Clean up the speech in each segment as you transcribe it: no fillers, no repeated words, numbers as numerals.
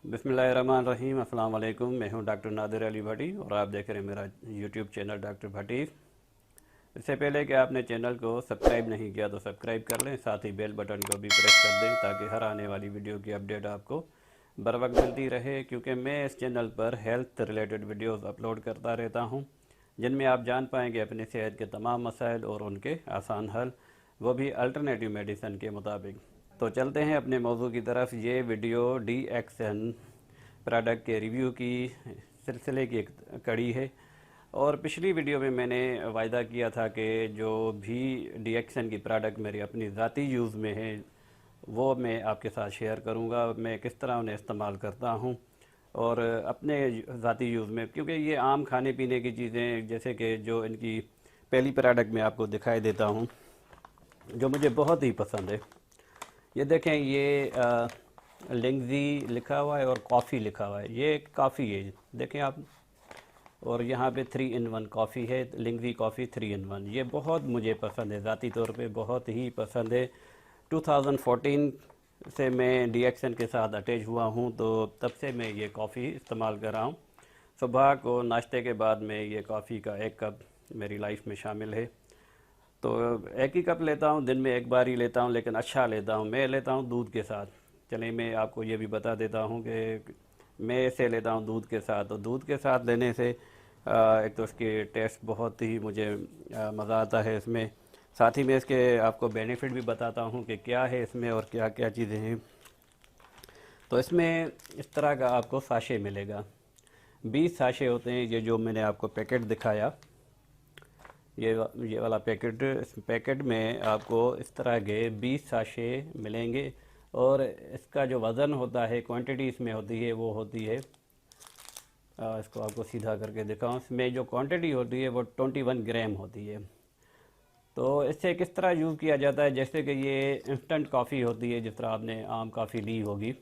बिस्मिल्लाहिर्रहमानिर्रहीम। अस्सलाम वालेकुम। मैं हूं डॉक्टर नादिर अली भट्टी और आप देख रहे हैं मेरा यूट्यूब चैनल डॉक्टर भट्टी। इससे पहले कि आपने चैनल को सब्सक्राइब नहीं किया तो सब्सक्राइब कर लें, साथ ही बेल बटन को भी प्रेस कर दें ताकि हर आने वाली वीडियो की अपडेट आपको बर वक्त मिलती रहे। क्योंकि मैं इस चैनल पर हेल्थ रिलेटेड वीडियोज़ अपलोड करता रहता हूँ जिनमें आप जान पाएंगे अपनी सेहत के तमाम मसाइल और उनके आसान हल, वो भी अल्टरनेटिव मेडिसन के मुताबिक। तो चलते हैं अपने मौजू की तरफ। ये वीडियो DXN प्रोडक्ट के रिव्यू की सिलसिले की एक कड़ी है और पिछली वीडियो में मैंने वायदा किया था कि जो भी DXN की प्रोडक्ट मेरी अपनी ज़ाती यूज़ में है वो मैं आपके साथ शेयर करूंगा, मैं किस तरह उन्हें इस्तेमाल करता हूं और अपने ज़ाती यूज़ में। क्योंकि ये आम खाने पीने की चीज़ें, जैसे कि जो इनकी पहली प्रोडक्ट मैं आपको दिखाई देता हूं जो मुझे बहुत ही पसंद है। ये देखें, ये लिंगजी लिखा हुआ है और कॉफ़ी लिखा हुआ है। ये कॉफ़ी है, देखें आप, और यहाँ पे 3 in 1 कॉफ़ी है, लिंगजी कॉफ़ी 3 in 1। ये बहुत मुझे पसंद है, ज़ाती तौर पे बहुत ही पसंद है। 2014 से मैं DXN के साथ अटैच हुआ हूँ, तो तब से मैं ये कॉफ़ी इस्तेमाल कर रहा हूँ। सुबह को नाश्ते के बाद मैं ये कॉफ़ी का 1 कप मेरी लाइफ में शामिल है। तो 1 ही कप लेता हूँ, दिन में 1 बार ही लेता हूँ, लेकिन अच्छा लेता हूँ। मैं लेता हूँ दूध के साथ। चलिए मैं आपको ये भी बता देता हूँ कि मैं इसे लेता हूँ दूध के साथ। तो दूध के साथ लेने से एक तो इसके टेस्ट बहुत ही मुझे मज़ा आता है इसमें। साथ ही मैं इसके आपको बेनिफिट भी बताता हूँ कि क्या है इसमें और क्या क्या चीज़ें हैं। तो इसमें इस तरह का आपको साशे मिलेगा, 20 साशे होते हैं। ये जो मैंने आपको पैकेट दिखाया, ये वाला पैकेट, इस पैकेट में आपको इस तरह के 20 साशे मिलेंगे और इसका जो वज़न होता है, क्वांटिटी इसमें होती है, वो होती है, इसको आपको सीधा करके दिखाऊं, इसमें जो क्वांटिटी होती है वो 21 ग्राम होती है। तो इससे किस तरह यूज़ किया जाता है, जैसे कि ये इंस्टेंट कॉफ़ी होती है, जिस तरह आपने आम कॉफ़ी ली होगी,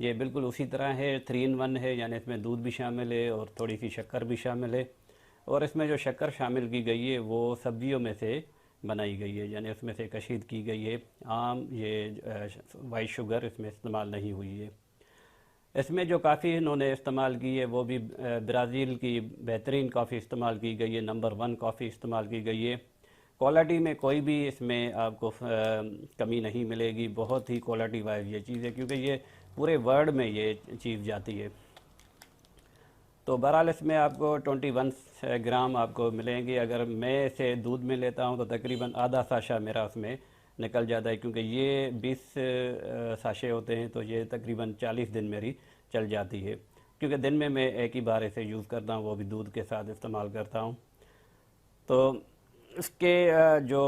ये बिल्कुल उसी तरह है। 3 in 1 है, यानी इसमें दूध भी शामिल है और थोड़ी सी शक्कर भी शामिल है। और इसमें जो शक्कर शामिल की गई है वो सब्जियों में से बनाई गई है, यानी उसमें से कशीद की गई है। आम ये वाइट शुगर इसमें इस्तेमाल नहीं हुई है। इसमें जो कॉफ़ी इन्होंने इस्तेमाल की है वो भी ब्राज़ील की बेहतरीन कॉफ़ी इस्तेमाल की गई है, नंबर 1 कॉफ़ी इस्तेमाल की गई है। क्वालिटी में कोई भी इसमें आपको कमी नहीं मिलेगी, बहुत ही क्वालिटी वाइज ये चीज़ है, क्योंकि ये पूरे वर्ल्ड में ये चीज़ जाती है। तो बहरहाल इसमें आपको 21 ग्राम आपको मिलेंगे। अगर मैं इसे दूध में लेता हूँ तो तकरीबन आधा साशा मेरा उसमें निकल जाता है, क्योंकि ये 20 साशे होते हैं, तो ये तकरीबन 40 दिन मेरी चल जाती है। क्योंकि दिन में मैं 1 ही बार इसे यूज़ करता हूँ, वो भी दूध के साथ इस्तेमाल करता हूँ। तो इसके जो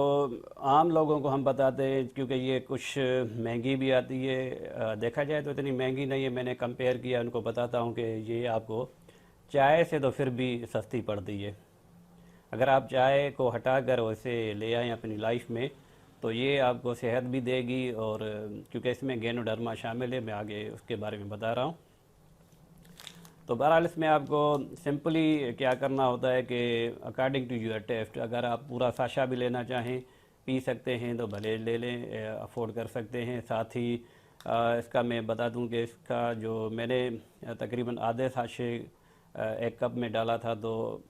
आम लोगों को हम बताते हैं, क्योंकि ये कुछ महंगी भी आती है, देखा जाए तो इतनी महंगी नहीं है। मैंने कंपेयर किया, उनको बताता हूँ कि ये आपको चाय से तो फिर भी सस्ती पड़ती है। अगर आप चाय को हटा कर वैसे ले आएँ अपनी लाइफ में तो ये आपको सेहत भी देगी, और क्योंकि इसमें गैनोडर्मा शामिल है, मैं आगे उसके बारे में बता रहा हूँ। तो बहरहाल इसमें आपको सिंपली क्या करना होता है कि अकॉर्डिंग टू योर टेस्ट, अगर आप पूरा साशा भी लेना चाहें, पी सकते हैं तो भले ले लें, अफोर्ड कर सकते हैं। साथ ही इसका मैं बता दूं कि इसका जो मैंने तकरीबन आधे साशे 1 कप में डाला था, तो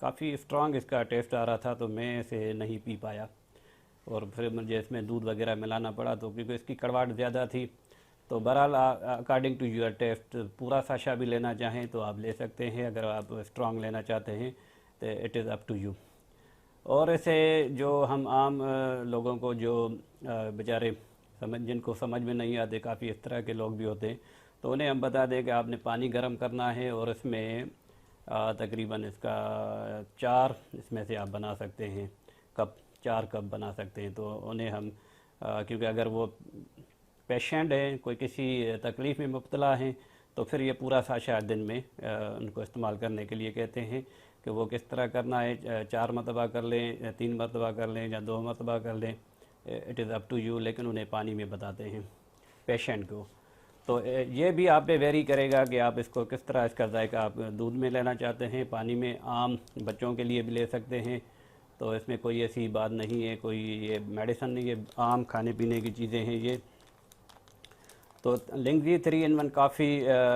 काफ़ी स्ट्रांग इसका टेस्ट आ रहा था, तो मैं इसे नहीं पी पाया और फिर मुझे इसमें दूध वगैरह मिलाना पड़ा, तो क्योंकि इसकी कड़वाहट ज़्यादा थी। तो बहरहाल अकॉर्डिंग टू योर टेस्ट, पूरा साशा भी लेना चाहें तो आप ले सकते हैं। अगर आप स्ट्रांग लेना चाहते हैं तो it is up to you. और इसे जो हम आम लोगों को जो बेचारे जिनको समझ में नहीं आते, काफ़ी इस तरह के लोग भी होते हैं, तो उन्हें हम बता दें कि आपने पानी गर्म करना है और इसमें तकरीबन इसका 4 इसमें से आप बना सकते हैं कप, 4 कप बना सकते हैं। तो उन्हें हम क्योंकि अगर वो पेशेंट हैं, कोई किसी तकलीफ़ में मुब्तला हैं, तो फिर ये पूरा साशा दिन में उनको इस्तेमाल करने के लिए कहते हैं कि वो किस तरह करना है। 4 मरतबा कर लें, 3 मरतबा कर लें या 2 मरतबा कर लें, it is up to you, लेकिन उन्हें पानी में बताते हैं पेशेंट को। तो ये भी आप पे वेरी करेगा कि आप इसको किस तरह इसका जायका आप दूध में लेना चाहते हैं, पानी में। आम बच्चों के लिए भी ले सकते हैं, तो इसमें कोई ऐसी बात नहीं है, कोई ये मेडिसन नहीं है, आम खाने पीने की चीज़ें हैं ये। तो लिंगजी 3 in 1 काफ़ी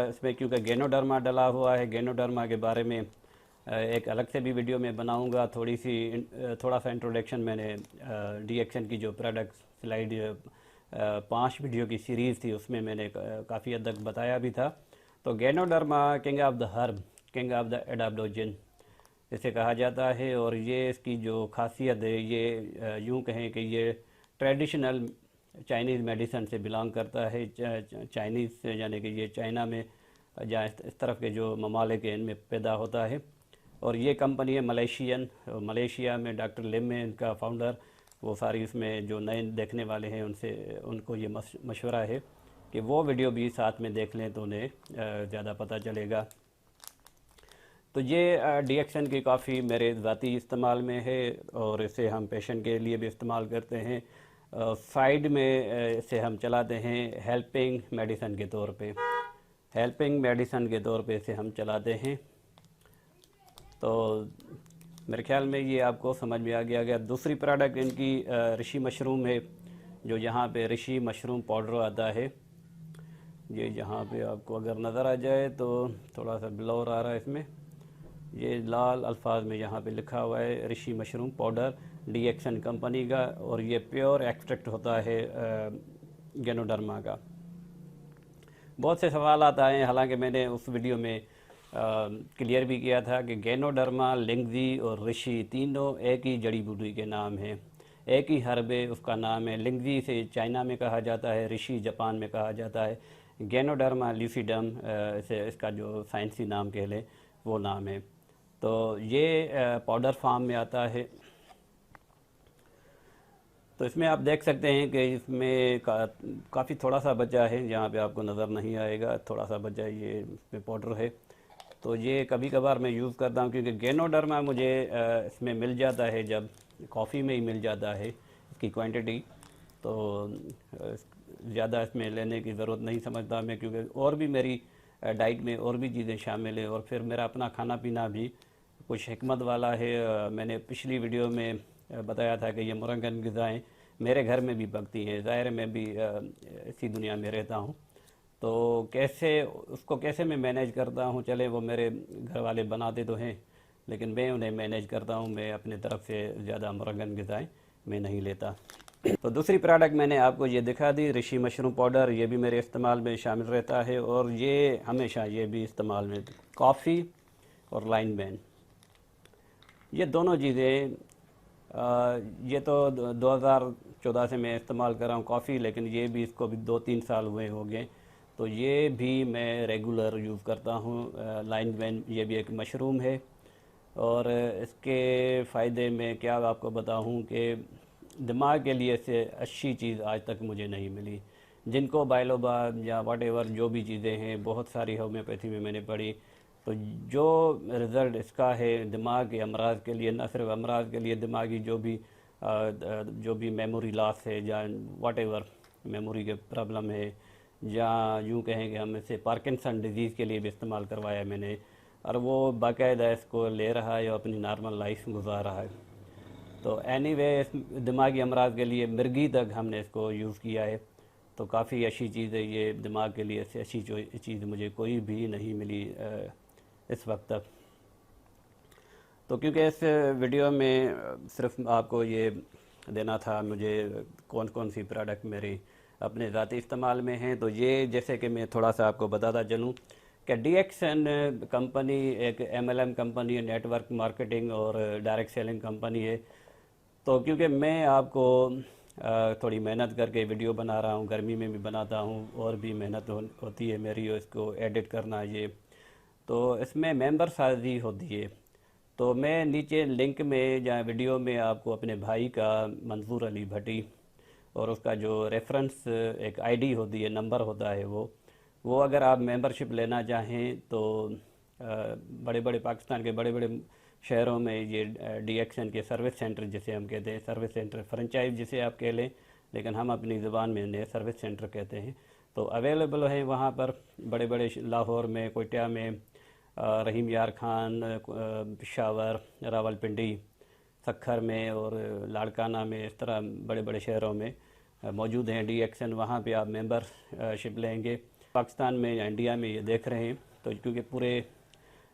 इसमें क्योंकि गेनोडर्मा डला हुआ है, गेनोडर्मा के बारे में एक अलग से भी वीडियो में बनाऊंगा। थोड़ा सा इंट्रोडक्शन मैंने डीएक्सन की जो प्रोडक्ट स्लाइड 5 वीडियो की सीरीज़ थी उसमें मैंने काफ़ी हद तक बताया भी था। तो ganoderma king of the herb, king of the adaptogen इसे कहा जाता है। और ये इसकी जो खासियत है, ये यूँ कहें कि ये ट्रेडिशनल चाइनीज़ मेडिसन से बिलोंग करता है। चाइनीज़ यानी कि ये चाइना में जहाँ इस तरफ के जो ममालिक हैं इनमें पैदा होता है। और ये कंपनी है मलेशियन, मलेशिया में डॉक्टर लिम है इनका फाउंडर। वो सारी इसमें जो नए देखने वाले हैं उनको ये मशवरा है कि वो वीडियो भी साथ में देख लें तो उन्हें ज़्यादा पता चलेगा। तो ये डीएक्सन की काफ़ी मेरे ज़ाती इस्तेमाल में है और इसे हम पेशेंट के लिए भी इस्तेमाल करते हैं। साइड में इसे हम चलाते हैं हेल्पिंग मेडिसन के तौर पे, हेल्पिंग मेडिसन के तौर पे इसे हम चलाते हैं। तो मेरे ख्याल में ये आपको समझ में आ गया। दूसरी प्रोडक्ट इनकी ऋषि मशरूम है, जो यहाँ पे ऋषि मशरूम पाउडर आता है। ये यहाँ पे आपको अगर नज़र आ जाए तो थोड़ा सा ब्लर आ रहा है इसमें, ये लाल अल्फाज में यहाँ पे लिखा हुआ है ऋषि मशरूम पाउडर डीएक्सन कंपनी का। और ये प्योर एक्सट्रैक्ट होता है गेनोडर्मा का। बहुत से सवाल आता है, हालांकि मैंने उस वीडियो में क्लियर भी किया था कि गेनोडर्मा, लिंगजी और ऋषि तीनों एक ही जड़ी बूटी के नाम हैं, एक ही हर्ब है, उसका नाम है। लिंगजी से चाइना में कहा जाता है, ऋषि जापान में कहा जाता है, गेनोडर्मा ल्यूसिडम इसे इसका जो साइंसी नाम कह लें वो नाम है। तो ये पाउडर फार्म में आता है। तो इसमें आप देख सकते हैं कि इसमें काफ़ी थोड़ा सा बचा है, जहाँ पे आपको नज़र नहीं आएगा, थोड़ा सा बचा ये इसमें पाउडर है। तो ये कभी कभार मैं यूज़ करता हूँ क्योंकि गेनोडर्मा मुझे इसमें मिल जाता है, जब कॉफ़ी में ही मिल जाता है इसकी क्वांटिटी। तो ज़्यादा इसमें लेने की ज़रूरत नहीं समझता मैं, क्योंकि और भी मेरी डाइट में और भी चीज़ें शामिल है और फिर मेरा अपना खाना पीना भी कुछ हिकमत वाला है। मैंने पिछली वीडियो में बताया था कि ये मुरंगन ग़िज़ाएँ मेरे घर में भी पकती हैं, ज़ाहिर मैं भी इसी दुनिया में रहता हूँ। तो कैसे मैं मैनेज करता हूँ, चले वो मेरे घर वाले बनाते तो हैं लेकिन मैं उन्हें मैनेज करता हूँ। मैं अपने तरफ से ज़्यादा मुरंगन ग़िज़ाएँ मैं नहीं लेता। तो दूसरी प्रोडक्ट मैंने आपको ये दिखा दी, ऋषि मशरूम पाउडर। ये भी मेरे इस्तेमाल में शामिल रहता है और ये हमेशा ये भी इस्तेमाल में। कॉफ़ी और लाइन बैन, ये दोनों चीज़ें ये तो 2014 से मैं इस्तेमाल कर रहा हूँ कॉफ़ी, लेकिन ये भी इसको भी 2-3 साल हुए हो गए। तो ये भी मैं रेगुलर यूज़ करता हूँ। लाइन बैन ये भी एक मशरूम है और इसके फ़ायदे में क्या आपको बताऊँ कि दिमाग के लिए से अच्छी चीज़ आज तक मुझे नहीं मिली। जिनको बायलोबाब या व्हाटएवर जो भी चीज़ें हैं, बहुत सारी होम्योपैथी में मैंने पढ़ी, तो जो रिज़ल्ट इसका है दिमाग के अमराज के लिए, न सिर्फ अमराज के लिए, दिमागी जो भी मेमोरी लॉस है या व्हाटएवर मेमोरी के प्रॉब्लम है, या यूँ कहें कि हम इसे पार्किंसन डिजीज़ के लिए भी इस्तेमाल करवाया मैंने, और वो बाकायदा इसको ले रहा है और अपनी नॉर्मल लाइफ गुजार रहा है। तो एनीवे दिमागी अमराज के लिए मिर्गी तक हमने इसको यूज़ किया है। तो काफ़ी अच्छी चीज़ है ये, दिमाग के लिए से अच्छी चीज़ मुझे कोई भी नहीं मिली इस वक्त तक। तो क्योंकि इस वीडियो में सिर्फ आपको ये देना था मुझे कौन कौन सी प्रोडक्ट मेरी अपने ज़ाती इस्तेमाल में हैं, तो ये जैसे कि मैं थोड़ा सा आपको बताता चलूँ कि डीएक्सन कंपनी एक एमएलएम कंपनी है, नेटवर्क मार्केटिंग और डायरेक्ट सेलिंग कंपनी है। तो क्योंकि मैं आपको थोड़ी मेहनत करके वीडियो बना रहा हूँ, गर्मी में भी बनाता हूँ और भी मेहनत होती है मेरी इसको एडिट करना, ये तो इसमें मेंबर साजी होती है। तो मैं नीचे लिंक में या वीडियो में आपको अपने भाई का मंसूर अली भट्टी और उसका जो रेफरेंस एक आईडी होती है, नंबर होता है, वो अगर आप मेंबरशिप लेना चाहें तो बड़े बड़े पाकिस्तान के बड़े बड़े शहरों में ये डीएक्सन के सर्विस सेंटर जिसे हम कहते हैं, सर्विस सेंटर फ्रेंचाइज जिसे आप कह लें, लेकिन हम अपनी ज़ुबान में इन्हें सर्विस सेंटर कहते हैं, तो अवेलेबल है वहाँ पर बड़े बड़े लाहौर में, कोयटा में, रहीम यार खान, पेशावर, रावलपिंडी, सखर में और लाड़काना में, इस तरह बड़े बड़े शहरों में मौजूद हैं DXN, वहाँ पे आप मेंबरशिप लेंगे। पाकिस्तान में या इंडिया में ये देख रहे हैं, तो क्योंकि पूरे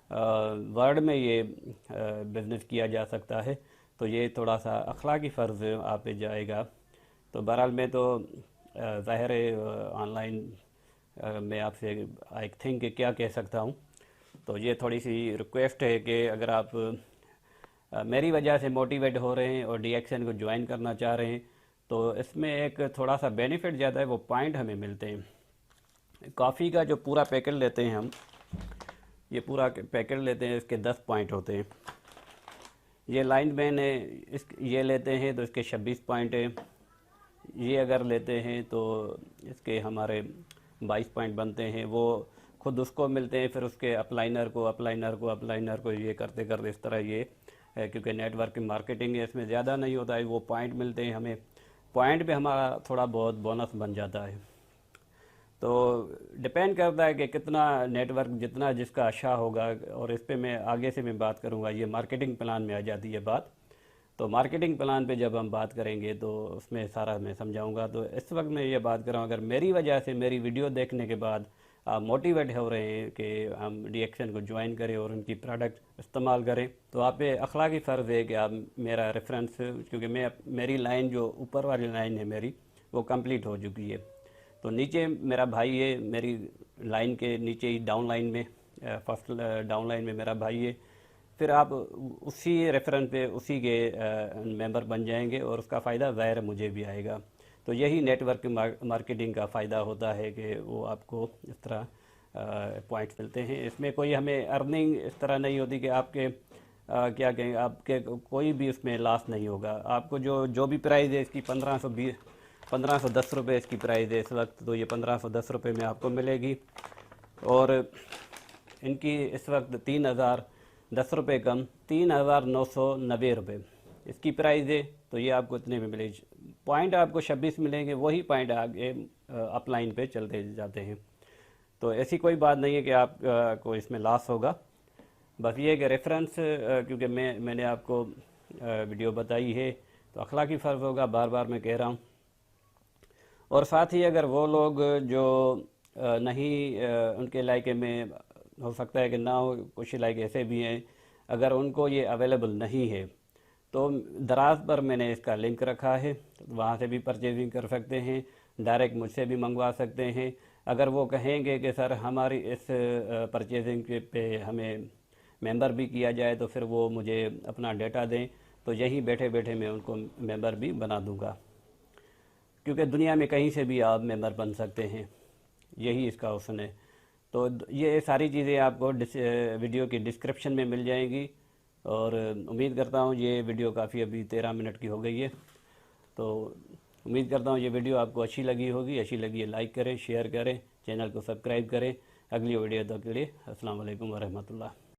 वर्ल्ड में ये बिज़नेस किया जा सकता है, तो ये थोड़ा सा अखलाकी फ़र्ज़ आप पे जाएगा। तो बहरहाल मैं तो ज़ाहिर है ऑनलाइन मैं आपसे आई थिंक क्या कह सकता हूँ। तो ये थोड़ी सी रिक्वेस्ट है कि अगर आप मेरी वजह से मोटिवेट हो रहे हैं और DXN को ज्वाइन करना चाह रहे हैं, तो इसमें एक थोड़ा सा बेनिफिट ज़्यादा है, वो पॉइंट हमें मिलते हैं। कॉफ़ी का जो पूरा पैकेट लेते हैं हम, ये पूरा पैकेट लेते हैं, इसके 10 पॉइंट होते हैं। ये लाइन मैन है, ये लेते हैं तो इसके 26 पॉइंट है। ये अगर लेते हैं तो इसके हमारे 22 पॉइंट बनते हैं। वो खुद उसको मिलते हैं, फिर उसके अपलाइनर को ये करते करते इस तरह ये क्योंकि नेटवर्क मार्केटिंग है, इसमें ज़्यादा नहीं होता है, वो पॉइंट मिलते हैं हमें। पॉइंट पे हमारा थोड़ा बहुत बोनस बन जाता है। तो डिपेंड करता है कि कितना नेटवर्क, जितना जिसका अच्छा होगा। और इस पे मैं आगे से मैं बात करूँगा, ये मार्केटिंग प्लान में आ जाती है बात। तो मार्केटिंग प्लान पे जब हम बात करेंगे तो उसमें सारा मैं समझाऊंगा। तो इस वक्त मैं ये बात कर रहा हूँ, अगर मेरी वजह से, मेरी वीडियो देखने के बाद आप मोटिवेट हो रहे हैं कि हम DXN को ज्वाइन करें और उनकी प्रोडक्ट इस्तेमाल करें, तो आप पे अखलाकी फ़र्ज़ है कि आप मेरा रेफरेंस, क्योंकि मेरी लाइन जो ऊपर वाली लाइन है मेरी, वो कंप्लीट हो चुकी है। तो नीचे मेरा भाई है, मेरी लाइन के नीचे ही डाउन लाइन में, फर्स्ट डाउन लाइन में मेरा भाई है। फिर आप उसी रेफरेंस पे उसी के मेंबर बन जाएंगे और उसका फ़ायदा ज़ाहिर मुझे भी आएगा। तो यही नेटवर्क मार्केटिंग का फ़ायदा होता है कि वो आपको इस तरह पॉइंट्स मिलते हैं। इसमें कोई हमें अर्निंग इस तरह नहीं होती कि आपके क्या कहें, आपके कोई भी उसमें लॉस नहीं होगा। आपको जो भी प्राइस है इसकी 1510 रुपये इसकी प्राइस है इस वक्त। तो ये 1510 रुपये में आपको मिलेगी। और इनकी इस वक्त 3010 रुपये कम 3990 रुपये इसकी प्राइस है। तो ये आपको इतने में मिलेगी। पॉइंट आपको 26 मिलेंगे, वही पॉइंट आगे अपलाइन पे चलते जाते हैं। तो ऐसी कोई बात नहीं है कि आप को इसमें लॉस होगा। बस ये कि रेफरेंस, क्योंकि मैंने आपको वीडियो बताई है, तो अखलाकी फ़र्ज़ होगा, बार बार मैं कह रहा हूँ। और साथ ही अगर वो लोग जो नहीं उनके इलाके में हो सकता है कि ना हो, कुछ इलाके ऐसे भी हैं, अगर उनको ये अवेलेबल नहीं है, तो दराज पर मैंने इसका लिंक रखा है, वहाँ से भी परचेजिंग कर सकते हैं, डायरेक्ट मुझसे भी मंगवा सकते हैं। अगर वो कहेंगे कि सर हमारी इस परचेजिंग पे हमें मेंबर भी किया जाए, तो फिर वो मुझे अपना डेटा दें, तो यहीं बैठे बैठे मैं उनको मेंबर भी बना दूंगा। क्योंकि दुनिया में कहीं से भी आप मेंबर बन सकते हैं, यही इसका ऑप्शन है। तो ये सारी चीज़ें आपको वीडियो की डिस्क्रिप्शन में मिल जाएंगी। और उम्मीद करता हूँ ये वीडियो काफ़ी, अभी 13 मिनट की हो गई है, तो उम्मीद करता हूँ ये वीडियो आपको अच्छी लगी होगी। अच्छी लगी है लाइक करें, शेयर करें, चैनल को सब्सक्राइब करें। अगली वीडियो तक के लिए अस्सलाम वालेकुम वरहमतुल्लाह।